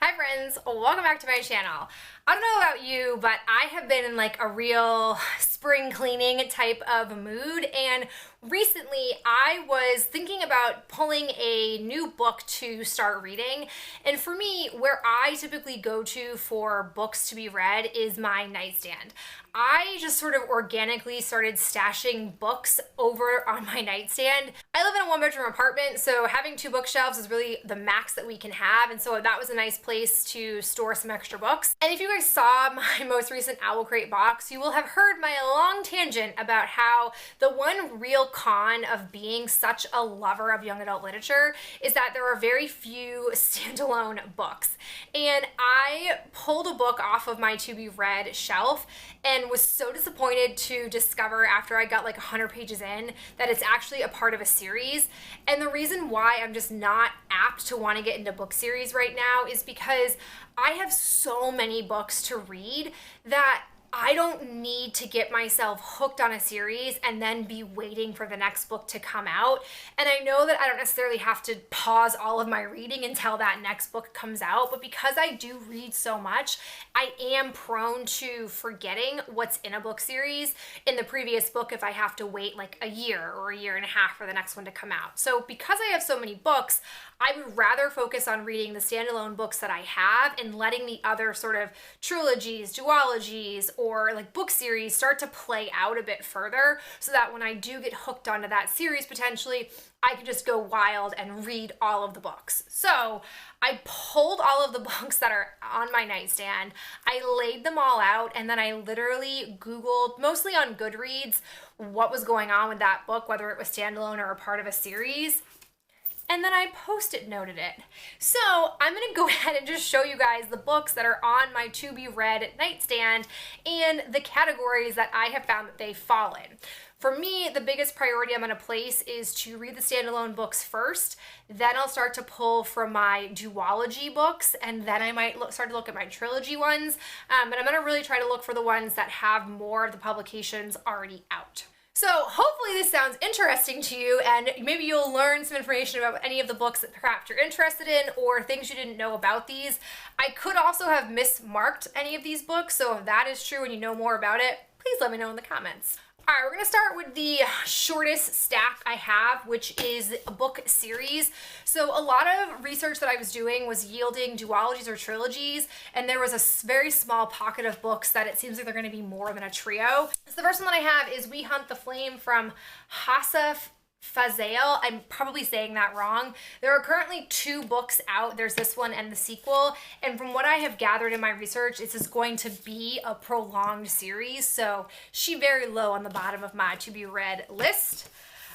Hi friends, welcome back to my channel. I don't know about you, but I have been in like a real spring cleaning type of mood, and recently I was thinking about pulling a new book to start reading. And for me, where I typically go to for books to be read is my nightstand. I just sort of organically started stashing books over on my nightstand. I live in a one-bedroom apartment, so having two bookshelves is really the max that we can have, and so that was a nice place to store some extra books. And if you guys saw my most recent Owl Crate box, you will have heard my long tangent about how the one real con of being such a lover of young adult literature is that there are very few standalone books. And I pulled a book off of my to be read shelf and was so disappointed to discover after I got like 100 pages in that it's actually a part of a series. And the reason why I'm just not apt to want to get into book series right now is because I have so many books to read that I don't need to get myself hooked on a series and then be waiting for the next book to come out. And I know that I don't necessarily have to pause all of my reading until that next book comes out, but because I do read so much, I am prone to forgetting what's in a book series in the previous book if I have to wait like a year or a year and a half for the next one to come out. So because I have so many books, I would rather focus on reading the standalone books that I have and letting the other sort of trilogies, duologies, or like book series start to play out a bit further so that when I do get hooked onto that series potentially, I can just go wild and read all of the books. So I pulled all of the books that are on my nightstand, I laid them all out, and then I literally Googled, mostly on Goodreads, what was going on with that book, whether it was standalone or a part of a series. And then I post-it noted it. So I'm gonna go ahead and just show you guys the books that are on my to be read nightstand and the categories that I have found that they fall in. For me, the biggest priority I'm gonna place is to read the standalone books first, then I'll start to pull from my duology books, and then I might start to look at my trilogy ones, but I'm gonna really try to look for the ones that have more of the publications already out. So hopefully this sounds interesting to you, and maybe you'll learn some information about any of the books that perhaps you're interested in or things you didn't know about these. I could also have mismarked any of these books, so if that is true and you know more about it, please let me know in the comments. All right, we're gonna start with the shortest stack I have, which is a book series. So a lot of research that I was doing was yielding duologies or trilogies, and there was a very small pocket of books that it seems like they're gonna be more than a trio. So the first one that I have is We Hunt the Flame from Hassaf Fazail. I'm probably saying that wrong. There are currently two books out. There's this one and the sequel. And from what I have gathered in my research, this is going to be a prolonged series. So she's very low on the bottom of my to be read list.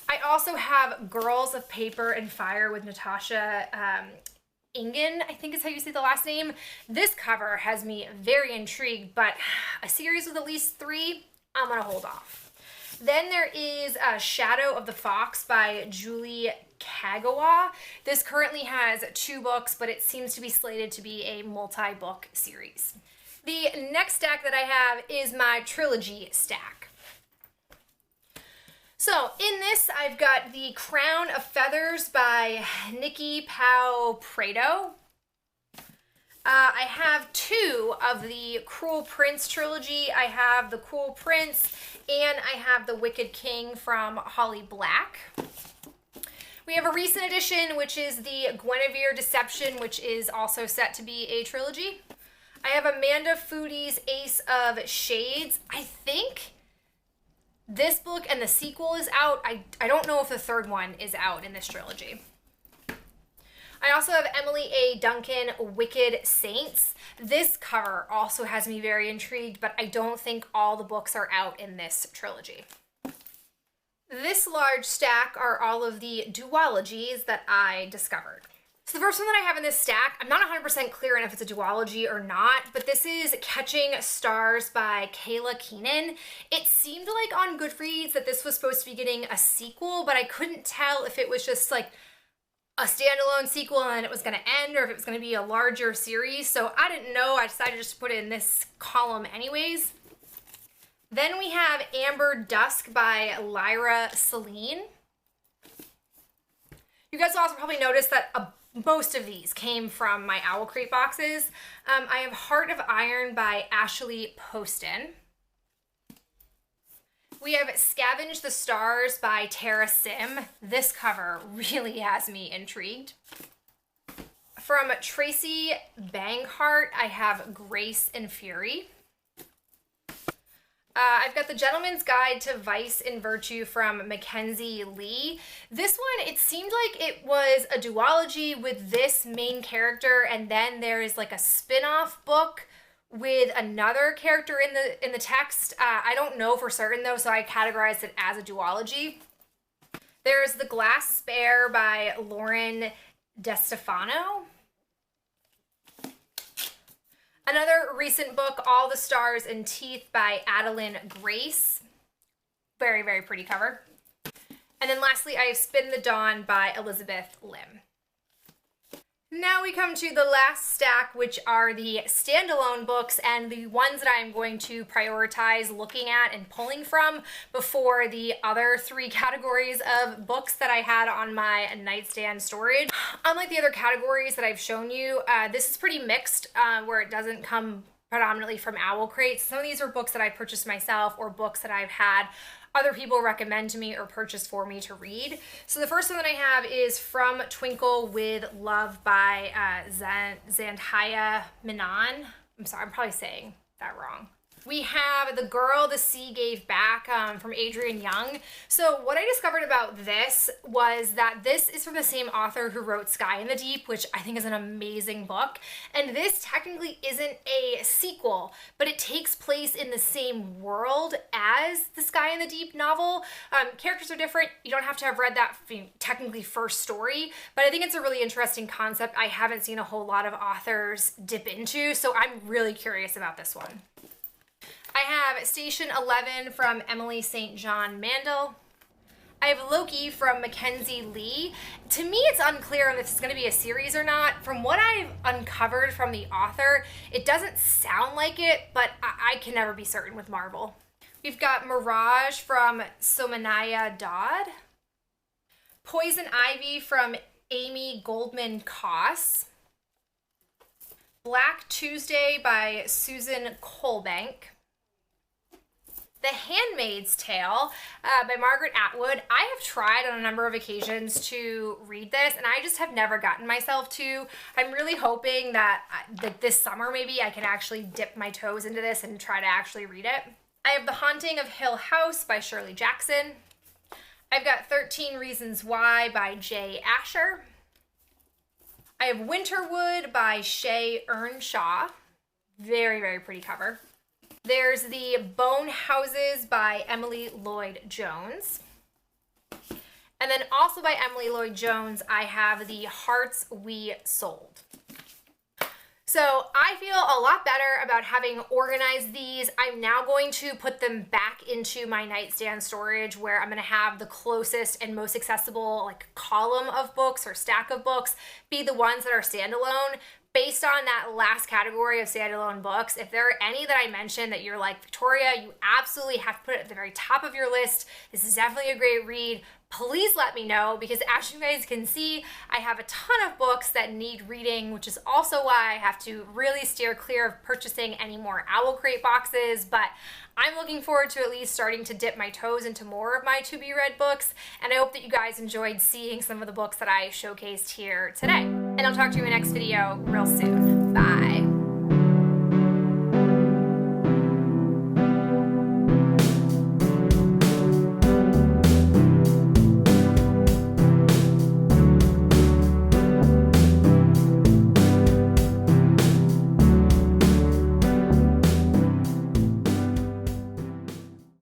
I also have Girls of Paper and Fire with Natasha Ingen, I think is how you say the last name. This cover has me very intrigued, but a series with at least three, I'm gonna hold off. Then there is Shadow of the Fox by Julie Kagawa. This currently has two books, but it seems to be slated to be a multi-book series. The next stack that I have is my trilogy stack. So in this, I've got The Crown of Feathers by Nikki Pau Prado. I have two of the Cruel Prince trilogy. I have The Cruel Prince and I have The Wicked King from Holly Black. We have a recent edition, which is the Guinevere Deception, which is also set to be a trilogy. I have Amanda Foody's Ace of Shades. I think this book and the sequel is out. I don't know if the third one is out in this trilogy. I also have Emily A. Duncan, Wicked Saints. This cover also has me very intrigued, but I don't think all the books are out in this trilogy. This large stack are all of the duologies that I discovered. So the first one that I have in this stack, I'm not 100% clear on if it's a duology or not, but this is Catching Stars by Kayla Keenan. It seemed like on Goodreads that this was supposed to be getting a sequel, but I couldn't tell if it was just like a standalone sequel and it was going to end, or if it was going to be a larger series. So I didn't know. I decided just to put it in this column anyways. Then we have Amber Dusk by Lyra Celine. You guys will also probably notice that a most of these came from my Owl Crate boxes. I have Heart of Iron by Ashley Poston. We have Scavenge the Stars by Tara Sim. This cover really has me intrigued. From Tracy Banghart, I have Grace and Fury. I've got The Gentleman's Guide to Vice and Virtue from Mackenzie Lee. This one, it seemed like it was a duology with this main character, and then there is like a spin-off book with another character in the text. I don't know for certain though, so I categorized it as a duology. There's The Glass Spare by Lauren DeStefano. Another recent book, All the Stars and Teeth by Adeline Grace. Very, very pretty cover. And then lastly, I have Spin the Dawn by Elizabeth Lim. Now we come to the last stack, which are the standalone books and the ones that I'm going to prioritize looking at and pulling from before the other three categories of books that I had on my nightstand storage. Unlike the other categories that I've shown you, this is pretty mixed, where it doesn't come predominantly from Owl Crate. Some of these are books that I purchased myself or books that I've had other people recommend to me or purchase for me to read. So the first one that I have is From Twinkle with Love by Zandhya Menon. I'm sorry, I'm probably saying that wrong. We have The Girl the Sea Gave Back from Adrienne Young. So what I discovered about this was that this is from the same author who wrote Sky in the Deep, which I think is an amazing book. And this technically isn't a sequel, but it takes place in the same world as the Sky in the Deep novel. Characters are different. You don't have to have read that technically first story, but I think it's a really interesting concept I haven't seen a whole lot of authors dip into, so I'm really curious about this one. I have Station 11 from Emily St. John Mandel. I have Loki from Mackenzie Lee. To me, it's unclear if this is going to be a series or not. From what I've uncovered from the author, it doesn't sound like it, but I can never be certain with Marvel. We've got Mirage from Somanaya Dodd. Poison Ivy from Amy Goldman Koss. Black Tuesday by Susan Colbank. The Handmaid's Tale by Margaret Atwood. I have tried on a number of occasions to read this, and I just have never gotten myself to. I'm really hoping that this summer maybe I can actually dip my toes into this and try to actually read it. I have The Haunting of Hill House by Shirley Jackson. I've got 13 Reasons Why by Jay Asher. I have Winterwood by Shay Earnshaw. Very, very pretty cover. There's the Bone Houses by Emily Lloyd Jones. And then also by Emily Lloyd Jones, I have The Hearts We Sold. So I feel a lot better about having organized these. I'm now going to put them back into my nightstand storage where I'm going to have the closest and most accessible like column of books or stack of books be the ones that are standalone. Based on that last category of standalone books, if there are any that I mentioned that you're like, Victoria, you absolutely have to put it at the very top of your list. This is definitely a great read. Please let me know, because as you guys can see, I have a ton of books that need reading, which is also why I have to really steer clear of purchasing any more Owl Crate boxes, but I'm looking forward to at least starting to dip my toes into more of my to-be-read books, and I hope that you guys enjoyed seeing some of the books that I showcased here today. And I'll talk to you in the next video real soon. Bye.